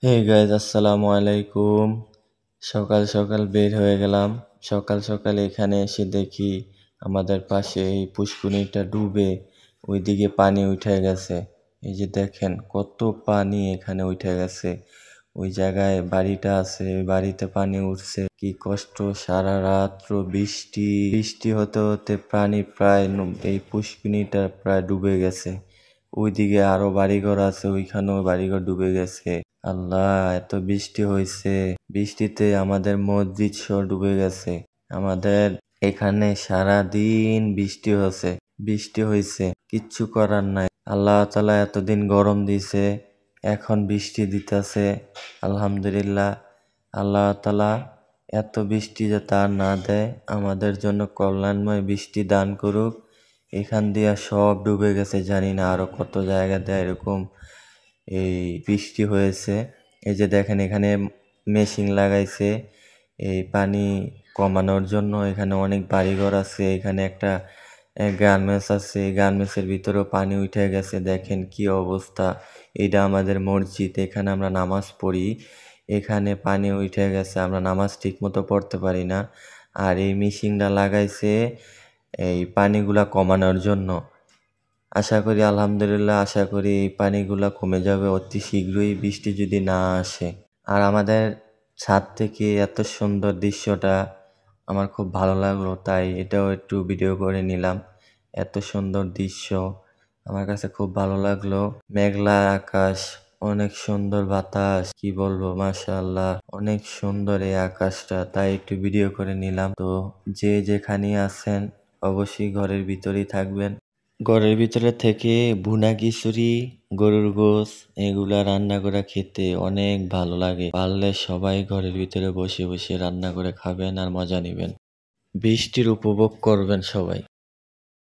Hey guys, আসসালামু আলাইকুম। সকাল সকাল বের হয়ে গেলাম। সকাল সকাল এখানে এসে দেখি আমাদের পাশে এই পুষ্কুনিটা ডুবে ওইদিকে পানি উঠে গেছে। এই যে দেখেন কত পানি এখানে উঠে গেছে। ওই জায়গায় বাড়িটা আছে, ওই বাড়িতে পানি উঠছে। কি কষ্ট! সারা রাত্র বৃষ্টি বৃষ্টি হতে হতে পানি প্রায় এই পুষ্কুনিটা প্রায় ডুবে গেছে। ওইদিকে আরো বাড়িঘর আছে, ওইখানেও বাড়িঘর ডুবে গেছে। আল্লাহ, এত বৃষ্টি হয়েছে! বৃষ্টিতে আমাদের মসজিদ সহ ডুবে গেছে। আমাদের এখানে সারা দিন বৃষ্টি হয়েছে, কিচ্ছু করার নাই। আল্লাহ তাআলা এতদিন গরম দিছে, এখন বৃষ্টি দিতেছে। আলহামদুলিল্লাহ। আল্লাহ তাআলা এত বৃষ্টি যে তার না দেয়, আমাদের জন্য কল্যাণময় বৃষ্টি দান করুক। এখান দিয়া সব ডুবে গেছে, জানি না আরো কত জায়গাতে এরকম এই বৃষ্টি হয়েছে। এই যে দেখেন এখানে মেশিন লাগাইছে এই পানি কমানোর জন্য। এখানে অনেক বাড়িঘর আছে, এখানে একটা গার্মেন্টস আছে, গার্মেন্টসের ভিতরেও পানি উঠে গেছে। দেখেন কি অবস্থা! এটা আমাদের মসজিদ, এখানে আমরা নামাজ পড়ি। এখানে পানি উঠে গেছে, আমরা নামাজ ঠিক মতো পড়তে পারি না। আর এই মেশিনটা লাগাইছে এই পানিগুলা কমানোর জন্য। আশা করি আলহামদুলিল্লাহ, আশা করি এই পানিগুলা কমে যাবে অতি শীঘ্রই, বৃষ্টি যদি না আসে। আর আমাদের ছাদ থেকে এত সুন্দর দৃশ্যটা আমার খুব ভালো লাগলো, তাই এটাও একটু ভিডিও করে নিলাম। এত সুন্দর দৃশ্য আমার কাছে খুব ভালো লাগলো। মেঘলা আকাশ, অনেক সুন্দর বাতাস, কি বলবো, মাশাআল্লাহ, অনেক সুন্দর এই আকাশটা, তাই একটু ভিডিও করে নিলাম। তো যে যেখানে আছেন অবশ্যই ঘরের ভিতরেই থাকবেন। ঘরের ভিতরে থেকে ভুনা খিচুড়ি, গরুর গোশ এগুলা রান্না করে খেতে অনেক ভালো লাগে। পারলে সবাই ঘরের ভিতরে বসে বসে রান্না করে খাবেন আর মজা নেবেন। বৃষ্টির উপভোগ করবেন সবাই।